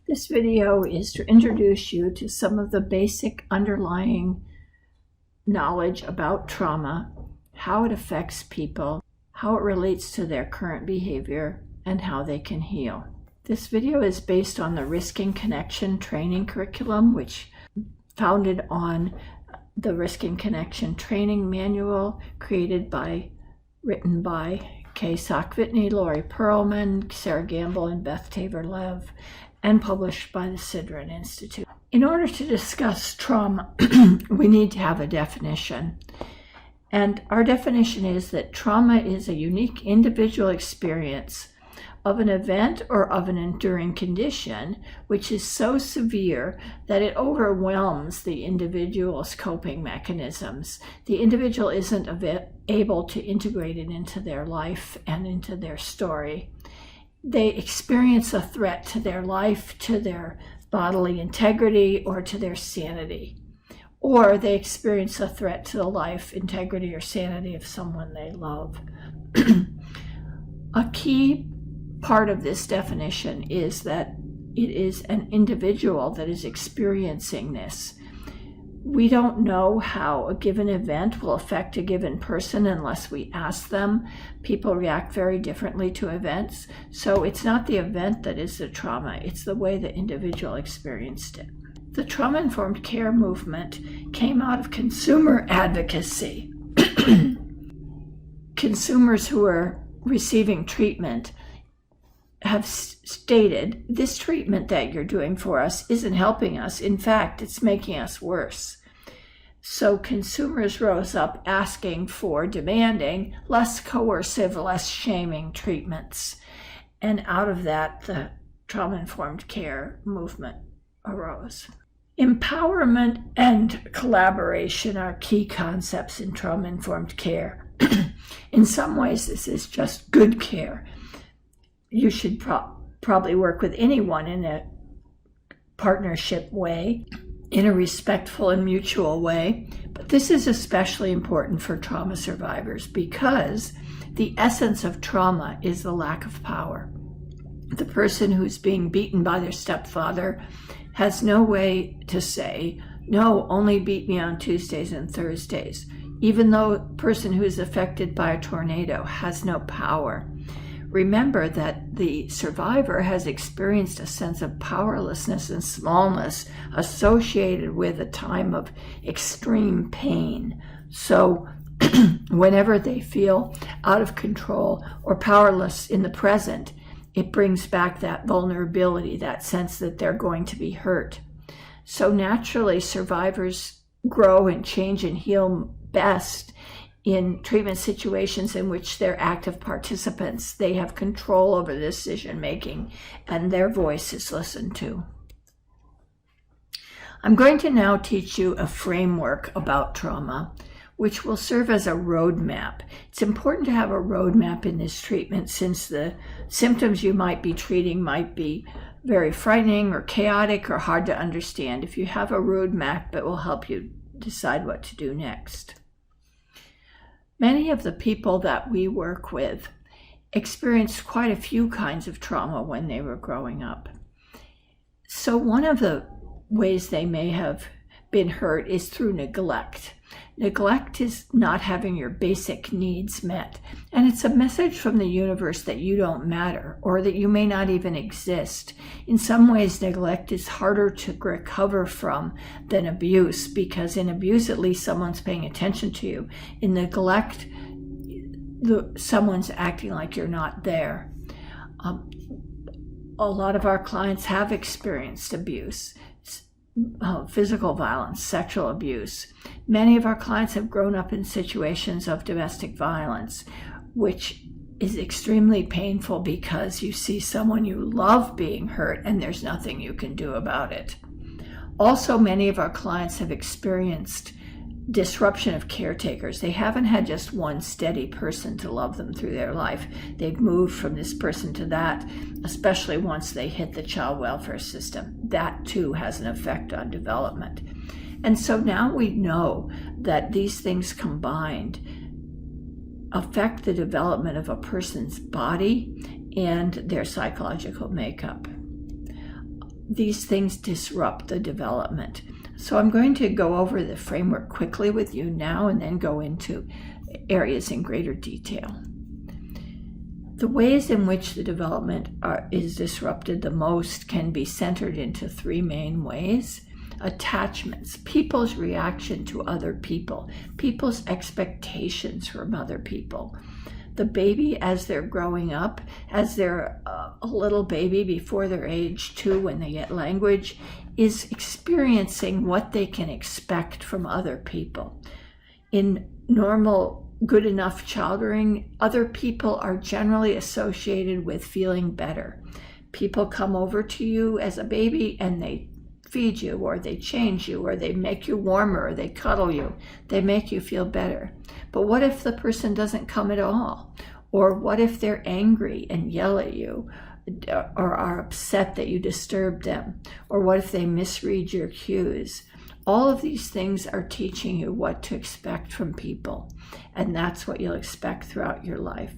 This video is to introduce you to some of the basic underlying knowledge about trauma, how it affects people, how it relates to their current behavior, and how they can heal. This video is based on the Risking Connection training curriculum, which founded on the Risking Connection training manual written by Kay Sock-Whitney, Lori Perlman, Sarah Gamble, and Beth Tabor-Lev, and published by the Sidran Institute. In order to discuss trauma, we need to have a definition. And our definition is that trauma is a unique individual experience of an event or of an enduring condition which is so severe that it overwhelms the individual's coping mechanisms. The individual isn't able to integrate it into their life and into their story. They experience a threat to their life, to their bodily integrity, or to their sanity. Or they experience a threat to the life, integrity, or sanity of someone they love. A key part of this definition is that it is an individual that is experiencing this. We don't know how a given event will affect a given person unless we ask them. People react very differently to events. So it's not the event that is the trauma, it's the way the individual experienced it. The trauma-informed care movement came out of consumer advocacy. Consumers who are receiving treatment have stated, this treatment that you're doing for us isn't helping us. In fact, it's making us worse. So consumers rose up demanding less coercive, less shaming treatments. And out of that, the trauma-informed care movement arose. Empowerment and collaboration are key concepts in trauma-informed care. In some ways, this is just good care. You should probably work with anyone in a partnership way, in a respectful and mutual way. But this is especially important for trauma survivors because the essence of trauma is the lack of power. The person who's being beaten by their stepfather has no way to say, no, only beat me on Tuesdays and Thursdays, even though a person who is affected by a tornado has no power. Remember that the survivor has experienced a sense of powerlessness and smallness associated with a time of extreme pain. So whenever they feel out of control or powerless in the present, it brings back that vulnerability, that sense that they're going to be hurt. So naturally, survivors grow and change and heal best in treatment situations in which they're active participants. They have control over the decision making and their voice is listened to. I'm going to now teach you a framework about trauma, which will serve as a roadmap. It's important to have a roadmap in this treatment since the symptoms you might be treating might be very frightening or chaotic or hard to understand. If you have a roadmap, it will help you decide what to do next. Many of the people that we work with experienced quite a few kinds of trauma when they were growing up. So one of the ways they may have been hurt is through neglect. Neglect is not having your basic needs met. And it's a message from the universe that you don't matter or that you may not even exist. In some ways, neglect is harder to recover from than abuse because in abuse, at least someone's paying attention to you. In neglect, someone's acting like you're not there. A lot of our clients have experienced abuse. Physical violence, sexual abuse. Many of our clients have grown up in situations of domestic violence, which is extremely painful because you see someone you love being hurt and there's nothing you can do about it. Also, many of our clients have experienced disruption of caretakers. They haven't had just one steady person to love them through their life. They've moved from this person to that, especially once they hit the child welfare system. That too has an effect on development. And so now we know that these things combined affect the development of a person's body and their psychological makeup. these things disrupt the development. So I'm going to go over the framework quickly with you now and then go into areas in greater detail. The ways in which the development is disrupted the most can be centered into three main ways. Attachments, people's reaction to other people, people's expectations from other people. The baby, as they're growing up, as they're a little baby before they're age 2 when they get language, is experiencing what they can expect from other people. In normal, good enough childbearing, other people are generally associated with feeling better. People come over to you as a baby and they feed you, or they change you, or they make you warmer, or they cuddle you. They make you feel better. But what if the person doesn't come at all? Or what if they're angry and yell at you, or are upset that you disturbed them? Or what if they misread your cues? All of these things are teaching you what to expect from people, and that's what you'll expect throughout your life.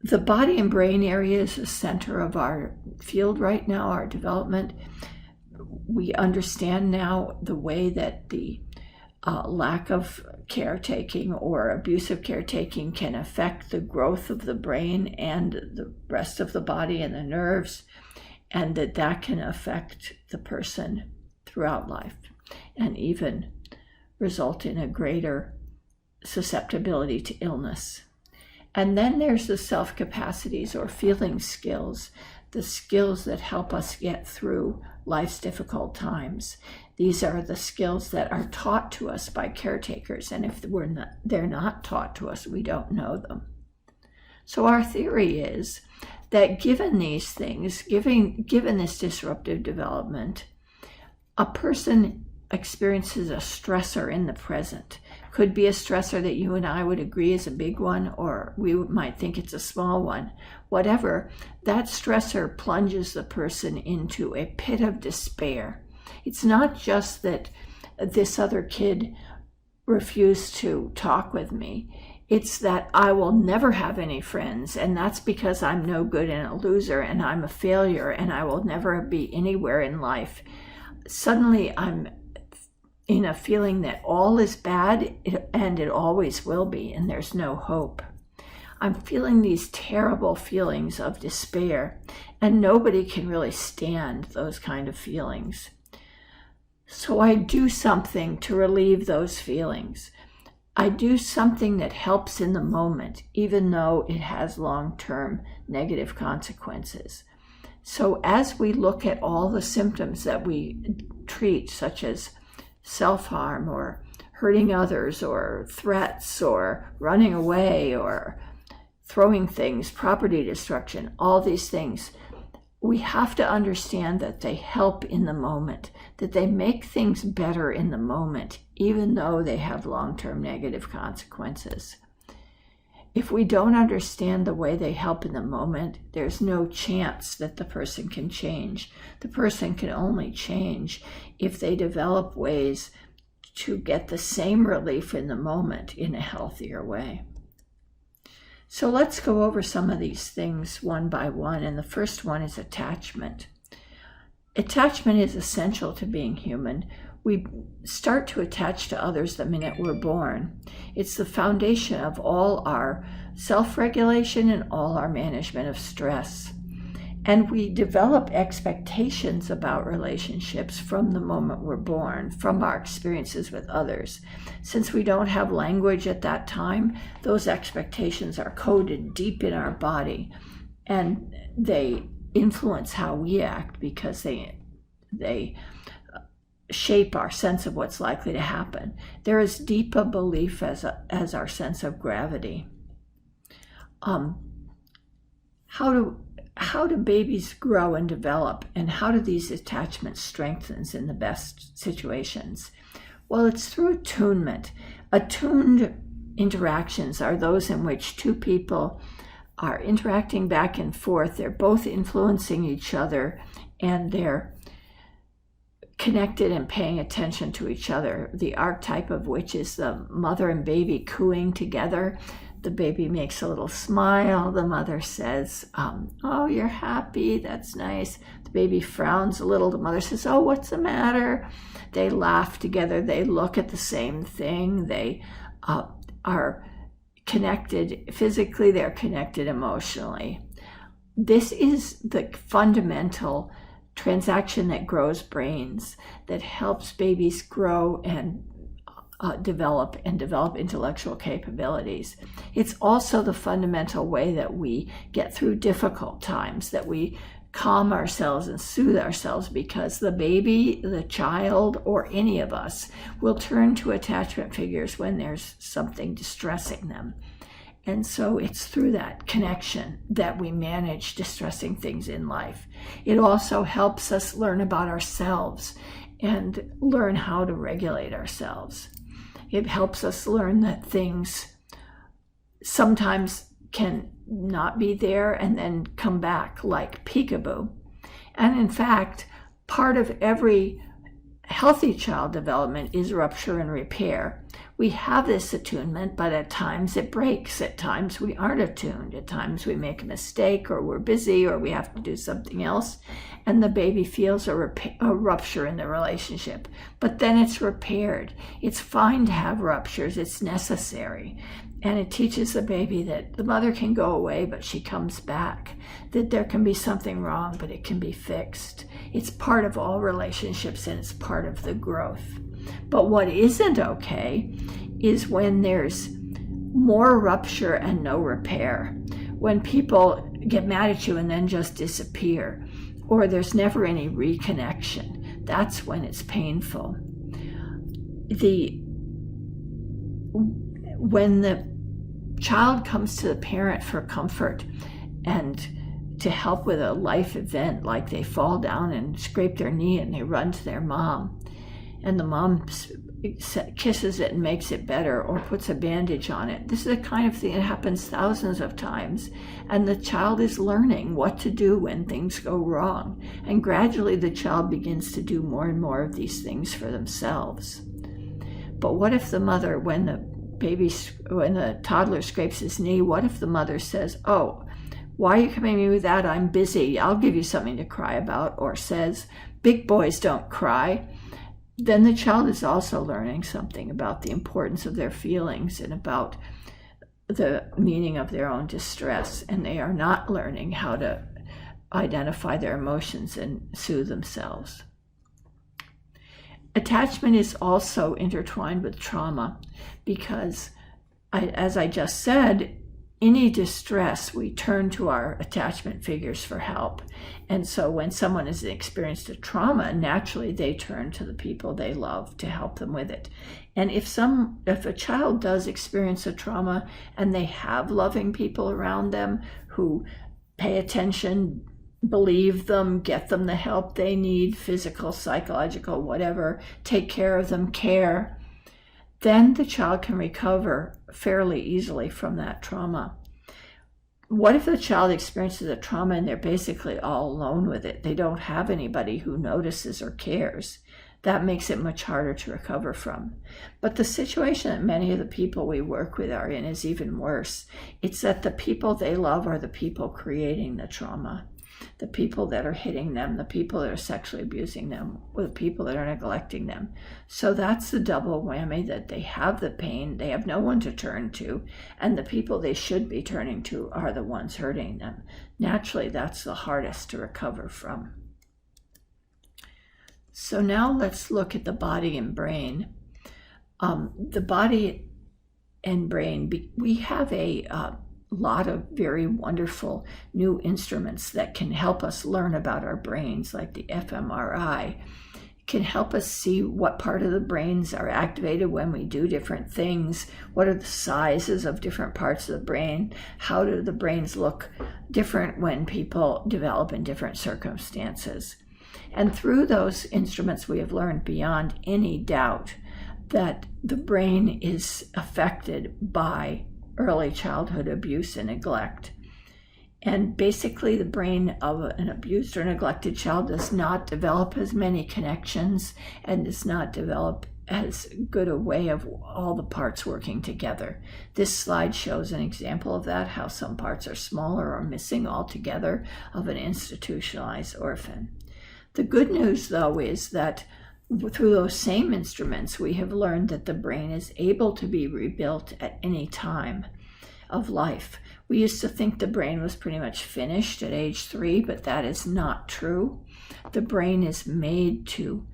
The body and brain area is the center of our field right now, our development. We understand now the way that the lack of caretaking or abusive caretaking can affect the growth of the brain and the rest of the body and the nerves, and that can affect the person throughout life and even result in a greater susceptibility to illness. And then there's the self-capacities or feeling skills, the skills that help us get through life's difficult times. These are the skills that are taught to us by caretakers, and if they're not taught to us, we don't know them. So our theory is that given these things, given this disruptive development, a person experiences a stressor in the present. Could be a stressor that you and I would agree is a big one, or we might think it's a small one. Whatever, that stressor plunges the person into a pit of despair. It's not just that this other kid refused to talk with me. It's that I will never have any friends, and that's because I'm no good and a loser, and I'm a failure, and I will never be anywhere in life. Suddenly I'm in a feeling that all is bad and it always will be, and there's no hope. I'm feeling these terrible feelings of despair, and nobody can really stand those kind of feelings. So I do something to relieve those feelings. I do something that helps in the moment, even though it has long-term negative consequences. So as we look at all the symptoms that we treat, such as self-harm or hurting others or threats or running away or throwing things, property destruction, all these things, we have to understand that they help in the moment, that they make things better in the moment, even though they have long-term negative consequences. If we don't understand the way they help in the moment, there's no chance that the person can change. The person can only change if they develop ways to get the same relief in the moment in a healthier way. So let's go over some of these things one by one, and the first one is attachment. Attachment is essential to being human. We start to attach to others the minute we're born. It's the foundation of all our self-regulation and all our management of stress. And we develop expectations about relationships from the moment we're born, from our experiences with others. Since we don't have language at that time, those expectations are coded deep in our body, and they influence how we act because they shape our sense of what's likely to happen. They're as deep a belief as our sense of gravity. How do babies grow and develop, and how do these attachments strengthen in the best situations? Well, it's through attunement. Attuned interactions are those in which two people are interacting back and forth. They're both influencing each other, and they're connected and paying attention to each other, the archetype of which is the mother and baby cooing together. The baby makes a little smile. The mother says, oh, you're happy. That's nice. The baby frowns a little. The mother says, oh, what's the matter? They laugh together. They look at the same thing. They are connected physically. They're connected emotionally. This is the fundamental transaction that grows brains, that helps babies grow and develop intellectual capabilities. It's also the fundamental way that we get through difficult times, that we calm ourselves and soothe ourselves, because the baby, the child, or any of us will turn to attachment figures when there's something distressing them. And so it's through that connection that we manage distressing things in life. It also helps us learn about ourselves and learn how to regulate ourselves. It helps us learn that things sometimes can not be there and then come back, like peekaboo. And in fact, part of every healthy child development is rupture and repair. We have this attunement, but at times it breaks. At times we aren't attuned. At times we make a mistake, or we're busy, or we have to do something else, and the baby feels a rupture in the relationship. But then it's repaired. It's fine to have ruptures. It's necessary. And it teaches the baby that the mother can go away, but she comes back, that there can be something wrong, but it can be fixed. It's part of all relationships, and it's part of the growth. But what isn't okay is when there's more rupture and no repair, when people get mad at you and then just disappear, or there's never any reconnection. That's when it's painful. When the child comes to the parent for comfort and to help with a life event, like they fall down and scrape their knee and they run to their mom, and the mom kisses it and makes it better, or puts a bandage on it. This is the kind of thing that happens thousands of times, and the child is learning what to do when things go wrong, and gradually the child begins to do more and more of these things for themselves. But what if the mother, when the toddler scrapes his knee, what if the mother says, oh, why are you coming to me with that? I'm busy. I'll give you something to cry about. Or says, big boys don't cry. Then the child is also learning something about the importance of their feelings and about the meaning of their own distress. And they are not learning how to identify their emotions and soothe themselves. Attachment is also intertwined with trauma, because, as I just said, any distress, we turn to our attachment figures for help. And so when someone has experienced a trauma, naturally they turn to the people they love to help them with it. And if a child does experience a trauma and they have loving people around them who pay attention, believe them, get them the help they need, physical, psychological, whatever, take care of them, care, then the child can recover fairly easily from that trauma. What if the child experiences a trauma and they're basically all alone with it? They don't have anybody who notices or cares. That makes it much harder to recover from. But the situation that many of the people we work with are in is even worse. It's that the people they love are the people creating the trauma. The people that are hitting them, the people that are sexually abusing them, or the people that are neglecting them. So that's the double whammy, that they have the pain, they have no one to turn to, and the people they should be turning to are the ones hurting them. Naturally, that's the hardest to recover from. So now let's look at the body and brain. The body and brain, we have a lot of very wonderful new instruments that can help us learn about our brains, like the fMRI. It can help us see what part of the brains are activated when we do different things, what are the sizes of different parts of the brain, how do the brains look different when people develop in different circumstances. And through those instruments, we have learned beyond any doubt that the brain is affected by early childhood abuse and neglect. And basically, the brain of an abused or neglected child does not develop as many connections and does not develop as good a way of all the parts working together. This slide shows an example of that, how some parts are smaller or missing altogether of an institutionalized orphan. The good news, though, is that through those same instruments, we have learned that the brain is able to be rebuilt at any time of life. We used to think the brain was pretty much finished at age 3, but that is not true. The brain is made to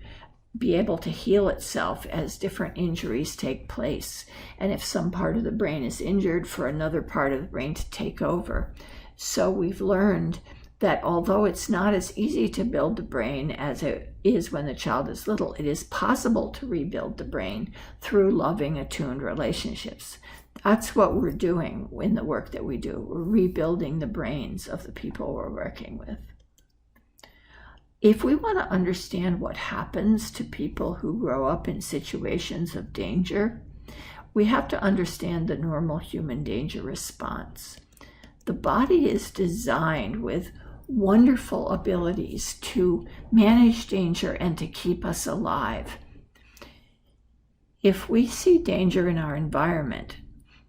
be able to heal itself as different injuries take place. And if some part of the brain is injured, for another part of the brain to take over. So we've learned that although it's not as easy to build the brain as it is when the child is little, it is possible to rebuild the brain through loving, attuned relationships. That's what we're doing in the work that we do. We're rebuilding the brains of the people we're working with. If we want to understand what happens to people who grow up in situations of danger, we have to understand the normal human danger response. The body is designed with wonderful abilities to manage danger and to keep us alive. If we see danger in our environment,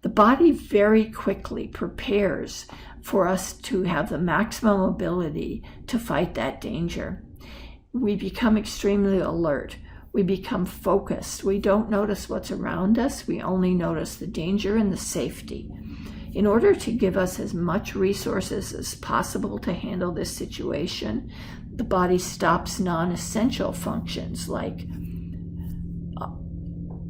the body very quickly prepares for us to have the maximum ability to fight that danger. We become extremely alert. We become focused. We don't notice what's around us. We only notice the danger and the safety. In order to give us as much resources as possible to handle this situation, the body stops non-essential functions like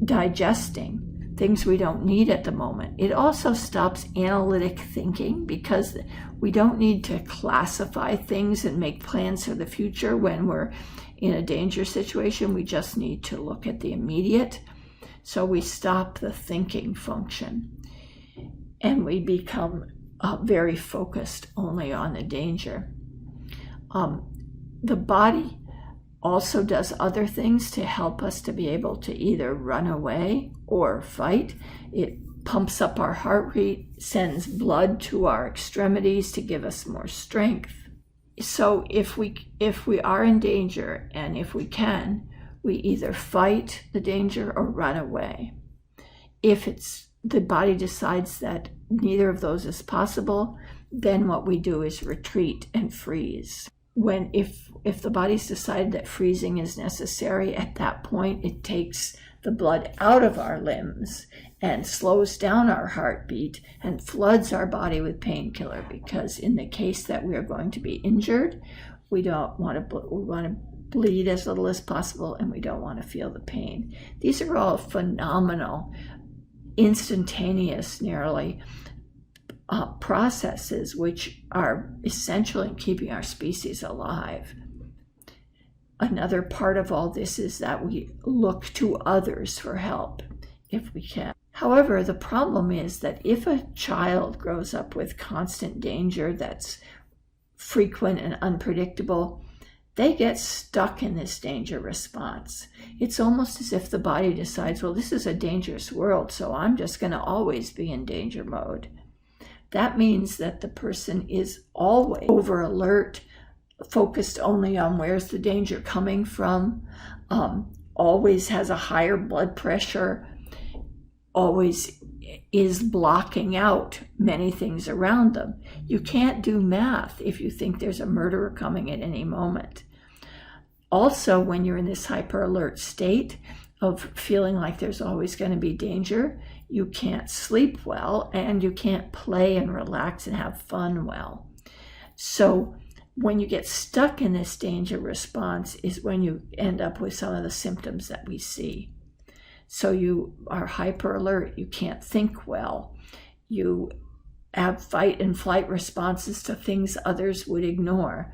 digesting, things we don't need at the moment. It also stops analytic thinking because we don't need to classify things and make plans for the future when we're in a danger situation. We just need to look at the immediate. So we stop the thinking function. And we become very focused only on the danger. The body also does other things to help us to be able to either run away or fight. It pumps up our heart rate, sends blood to our extremities to give us more strength. So if we are in danger, and if we can, we either fight the danger or run away. If the body decides that neither of those is possible, then what we do is retreat and freeze. If the body's decided that freezing is necessary, at that point it takes the blood out of our limbs and slows down our heartbeat and floods our body with painkiller, because in the case that we are going to be injured, we want to bleed as little as possible, and we don't want to feel the pain. These are all phenomenal, instantaneous, nearly processes which are essential in keeping our species alive. Another part of all this is that we look to others for help if we can. However, the problem is that if a child grows up with constant danger that's frequent and unpredictable, they get stuck in this danger response. It's almost as if the body decides, well, this is a dangerous world, so I'm just going to always be in danger mode. That means that the person is always over alert, focused only on where's the danger coming from, always has a higher blood pressure, always is blocking out many things around them. You can't do math if you think there's a murderer coming at any moment. Also, when you're in this hyper alert state of feeling like there's always going to be danger, you can't sleep well and you can't play and relax and have fun well. So when you get stuck in this danger response is when you end up with some of the symptoms that we see. So you are hyper alert, you can't think well, you have fight and flight responses to things others would ignore.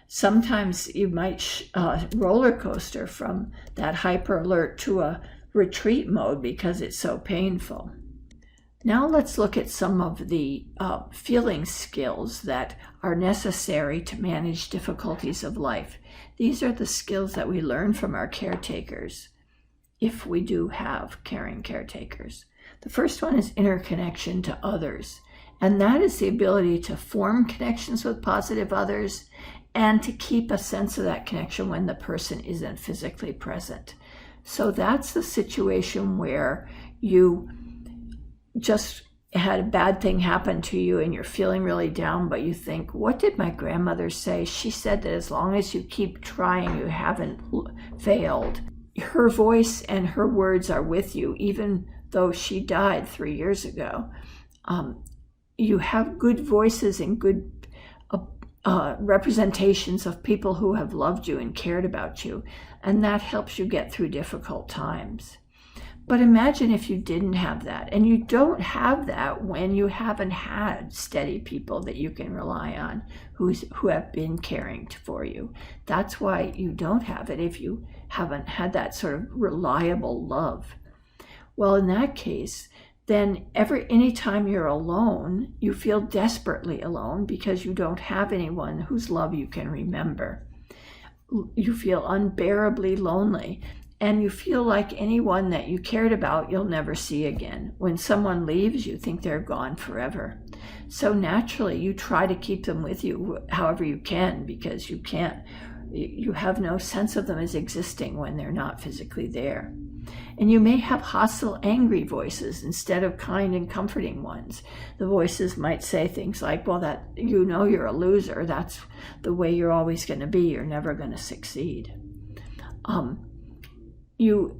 Sometimes you might roller coaster from that hyper alert to a retreat mode because it's so painful. Now let's look at some of the feeling skills that are necessary to manage difficulties of life. These are the skills that we learn from our caretakers, if we do have caring caretakers. The first one is interconnection to others, and that is the ability to form connections with positive others and to keep a sense of that connection when the person isn't physically present. So that's the situation where you just had a bad thing happen to you and you're feeling really down, but you think, what did my grandmother say? She said that as long as you keep trying, you haven't failed. Her voice and her words are with you, even though she died 3 years ago. You have good voices and good representations of people who have loved you and cared about you, and that helps you get through difficult times. But imagine if you didn't have that, and you don't have that when you haven't had steady people that you can rely on who have been caring for you. That's why you don't have it, if you haven't had that sort of reliable love. Well, in that case, then anytime you're alone, you feel desperately alone because you don't have anyone whose love you can remember. You feel unbearably lonely, and you feel like anyone that you cared about you'll never see again. When someone leaves, you think they're gone forever. So naturally, you try to keep them with you however you can, because you have no sense of them as existing when they're not physically there. And you may have hostile, angry voices instead of kind and comforting ones. The voices might say things like, well, that you're a loser. That's the way you're always going to be. You're never going to succeed.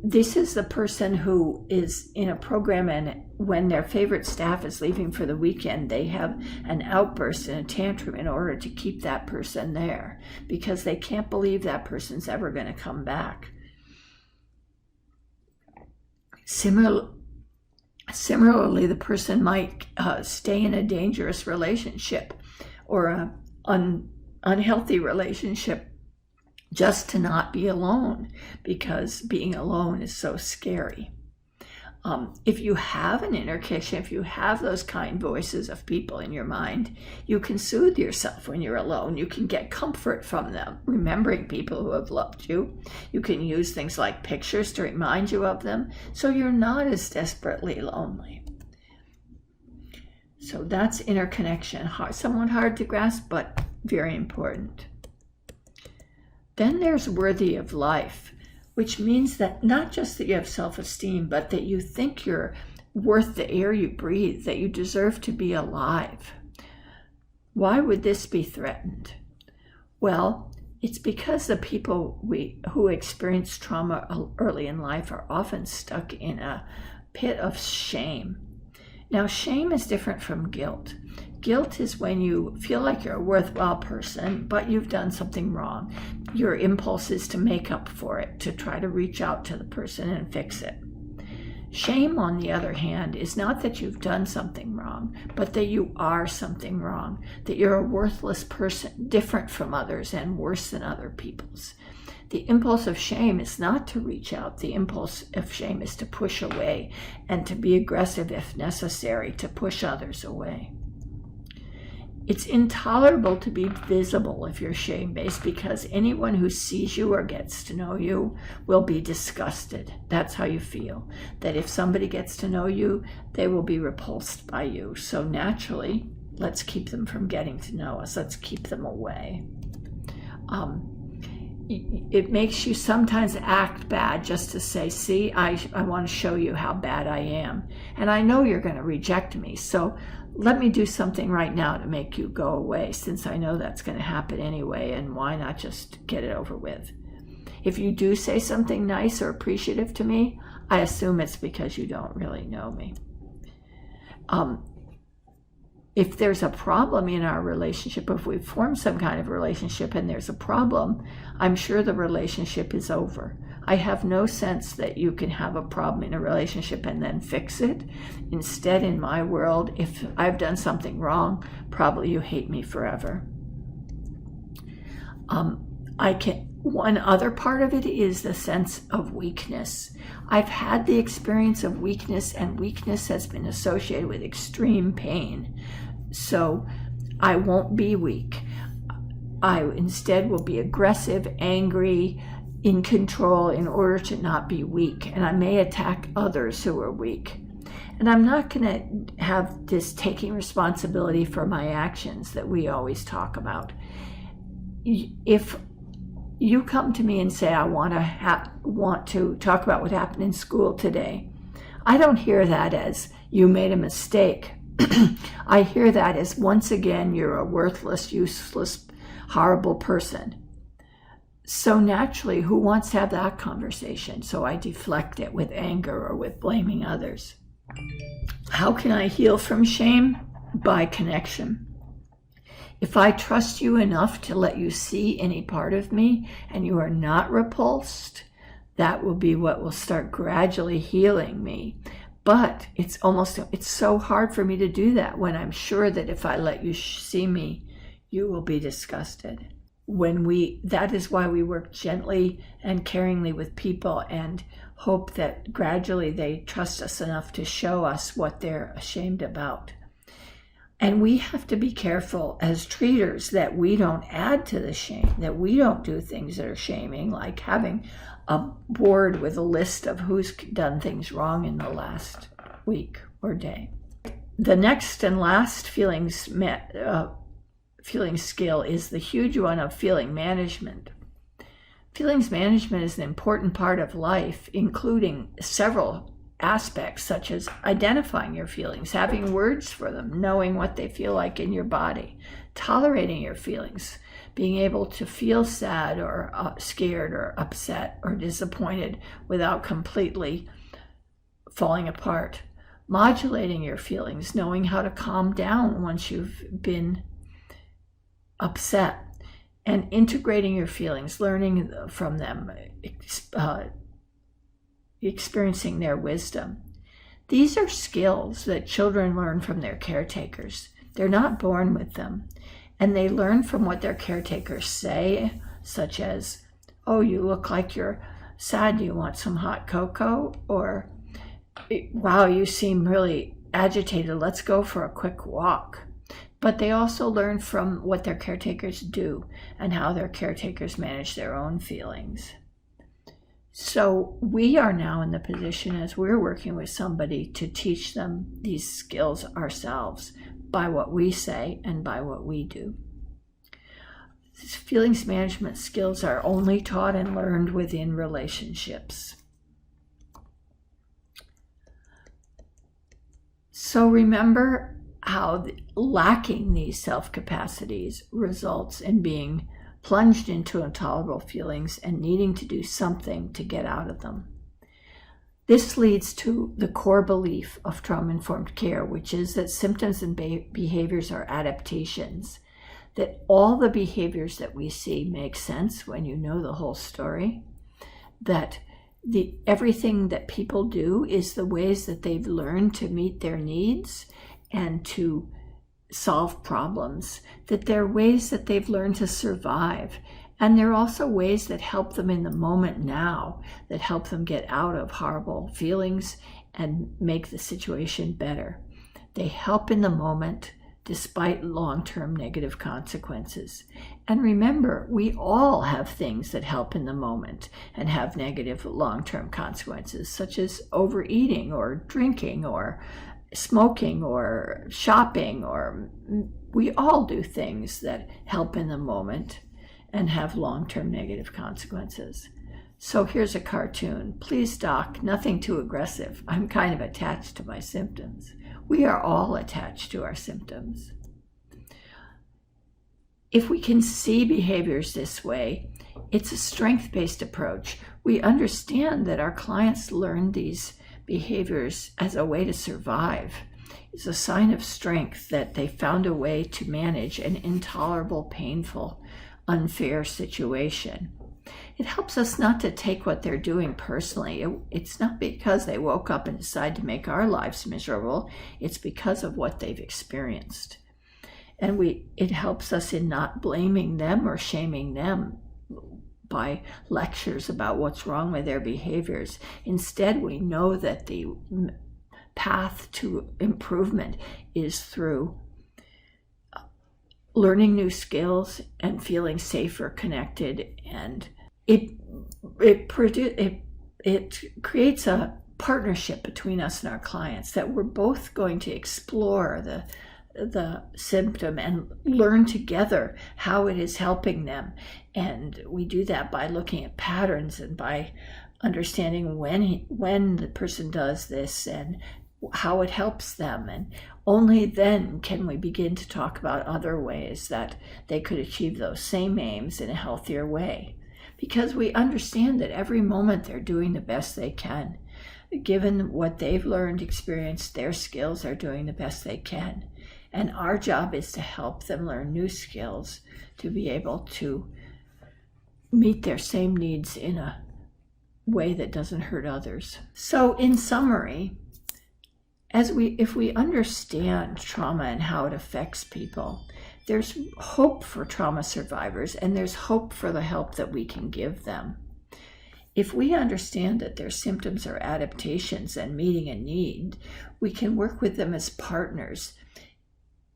This is the person who is in a program, and when their favorite staff is leaving for the weekend, they have an outburst and a tantrum in order to keep that person there because they can't believe that person's ever going to come back. Similarly, the person might stay in a dangerous relationship or an unhealthy relationship just to not be alone, because being alone is so scary. If you have an inner connection, if you have those kind voices of people in your mind, you can soothe yourself when you're alone. You can get comfort from them, remembering people who have loved you. You can use things like pictures to remind you of them, so you're not as desperately lonely. So that's inner connection, somewhat hard to grasp, but very important. Then there's worthy of life, which means that not just that you have self-esteem, but that you think you're worth the air you breathe, that you deserve to be alive. Why would this be threatened? Well, it's because the people who experience trauma early in life are often stuck in a pit of shame. Now, shame is different from guilt. Guilt is when you feel like you're a worthwhile person, but you've done something wrong. Your impulse is to make up for it, to try to reach out to the person and fix it. Shame, on the other hand, is not that you've done something wrong, but that you are something wrong, that you're a worthless person, different from others and worse than other people's. The impulse of shame is not to reach out. The impulse of shame is to push away and to be aggressive if necessary, to push others away. It's intolerable to be visible if you're shame-based, because anyone who sees you or gets to know you will be disgusted. That's how you feel. That if somebody gets to know you, they will be repulsed by you. So naturally, let's keep them from getting to know us. Let's keep them away. It makes you sometimes act bad just to say, see, I want to show you how bad I am. And I know you're going to reject me, so let me do something right now to make you go away, since I know that's going to happen anyway, and why not just get it over with? If you do say something nice or appreciative to me, I assume it's because you don't really know me. If there's a problem in our relationship, if we've formed some kind of relationship and there's a problem, I'm sure the relationship is over. I have no sense that you can have a problem in a relationship and then fix it. Instead, in my world, if I've done something wrong, probably you hate me forever. One other part of it is the sense of weakness. I've had the experience of weakness, and weakness has been associated with extreme pain. So I won't be weak. I instead will be aggressive, angry, in control in order to not be weak. And I may attack others who are weak. And I'm not going to have this taking responsibility for my actions that we always talk about. If you come to me and say, I want to talk about what happened in school today, I don't hear that as you made a mistake. I hear that as, once again, you're a worthless, useless, horrible person. So naturally, who wants to have that conversation? So I deflect it with anger or with blaming others. How can I heal from shame? By connection. If I trust you enough to let you see any part of me and you are not repulsed, that will be what will start gradually healing me. But it's so hard for me to do that when I'm sure that if I let you see me, you will be disgusted. That is why we work gently and caringly with people and hope that gradually they trust us enough to show us what they're ashamed about. And we have to be careful as treaters that we don't add to the shame, that we don't do things that are shaming, like having a board with a list of who's done things wrong in the last week or day. The next and last feeling skill is the huge one of feeling management. Feelings management is an important part of life, including several aspects such as identifying your feelings, having words for them, knowing what they feel like in your body, tolerating your feelings, being able to feel sad or scared or upset or disappointed without completely falling apart, modulating your feelings, knowing how to calm down once you've been upset, and integrating your feelings, learning from them, experiencing their wisdom. These are skills that children learn from their caretakers. They're not born with them. And they learn from what their caretakers say, such as, oh, you look like you're sad. Do you want some hot cocoa? Or, wow, you seem really agitated. Let's go for a quick walk. But they also learn from what their caretakers do and how their caretakers manage their own feelings. So we are now in the position, as we're working with somebody, to teach them these skills ourselves by what we say and by what we do. These feelings management skills are only taught and learned within relationships. So remember how lacking these self-capacities results in being plunged into intolerable feelings and needing to do something to get out of them. This leads to the core belief of trauma-informed care, which is that symptoms and behaviors are adaptations, that all the behaviors that we see make sense when you know the whole story, that everything that people do is the ways that they've learned to meet their needs and to solve problems, that they're ways that they've learned to survive. And they're also ways that help them in the moment now, that help them get out of horrible feelings and make the situation better. They help in the moment despite long-term negative consequences. And remember, we all have things that help in the moment and have negative long-term consequences, such as overeating or drinking or smoking or shopping, or we all do things that help in the moment and have long-term negative consequences. So here's a cartoon. Please, doc, nothing too aggressive. I'm kind of attached to my symptoms. We are all attached to our symptoms. If we can see behaviors this way, it's a strength-based approach. We understand that our clients learn these behaviors as a way to survive. It's a sign of strength that they found a way to manage an intolerable, painful, unfair situation. It helps us not to take what they're doing personally. It's not because they woke up and decided to make our lives miserable. It's because of what they've experienced. And it helps us in not blaming them or shaming them by lectures about what's wrong with their behaviors. Instead, we know that the path to improvement is through learning new skills and feeling safer, connected, and it creates a partnership between us and our clients, that we're both going to explore the symptom and learn together how it is helping them. And we do that by looking at patterns and by understanding when the person does this and how it helps them. And only then can we begin to talk about other ways that they could achieve those same aims in a healthier way. Because we understand that every moment they're doing the best they can. Given what they've learned, experienced, their skills, are doing the best they can. And our job is to help them learn new skills to be able to meet their same needs in a way that doesn't hurt others. So in summary, if we understand trauma and how it affects people, there's hope for trauma survivors, and there's hope for the help that we can give them. If we understand that their symptoms are adaptations and meeting a need, we can work with them as partners,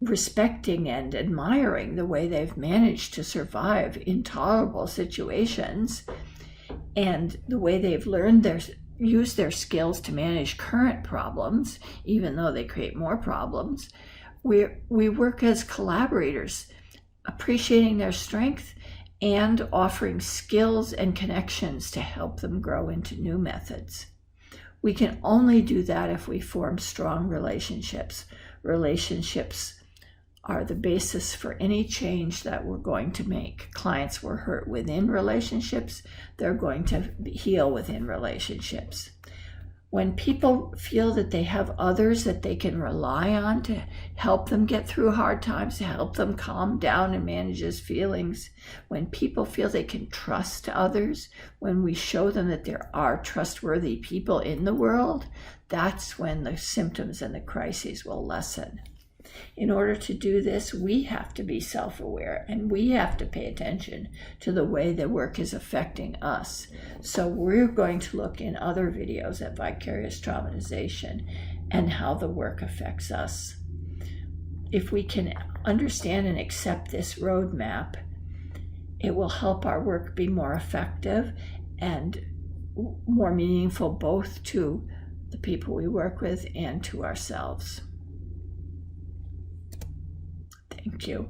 respecting and admiring the way they've managed to survive intolerable situations and the way they've learned use their skills to manage current problems, even though they create more problems. We work as collaborators, appreciating their strength and offering skills and connections to help them grow into new methods. We can only do that if we form strong relationships. Relationships are the basis for any change that we're going to make. Clients were hurt within relationships. They're going to heal within relationships. When people feel that they have others that they can rely on to help them get through hard times, to help them calm down and manage those feelings, when people feel they can trust others, when we show them that there are trustworthy people in the world, that's when the symptoms and the crises will lessen. In order to do this, we have to be self-aware, and we have to pay attention to the way the work is affecting us. So we're going to look in other videos at vicarious traumatization and how the work affects us. If we can understand and accept this roadmap, it will help our work be more effective and more meaningful, both to the people we work with and to ourselves. Thank you.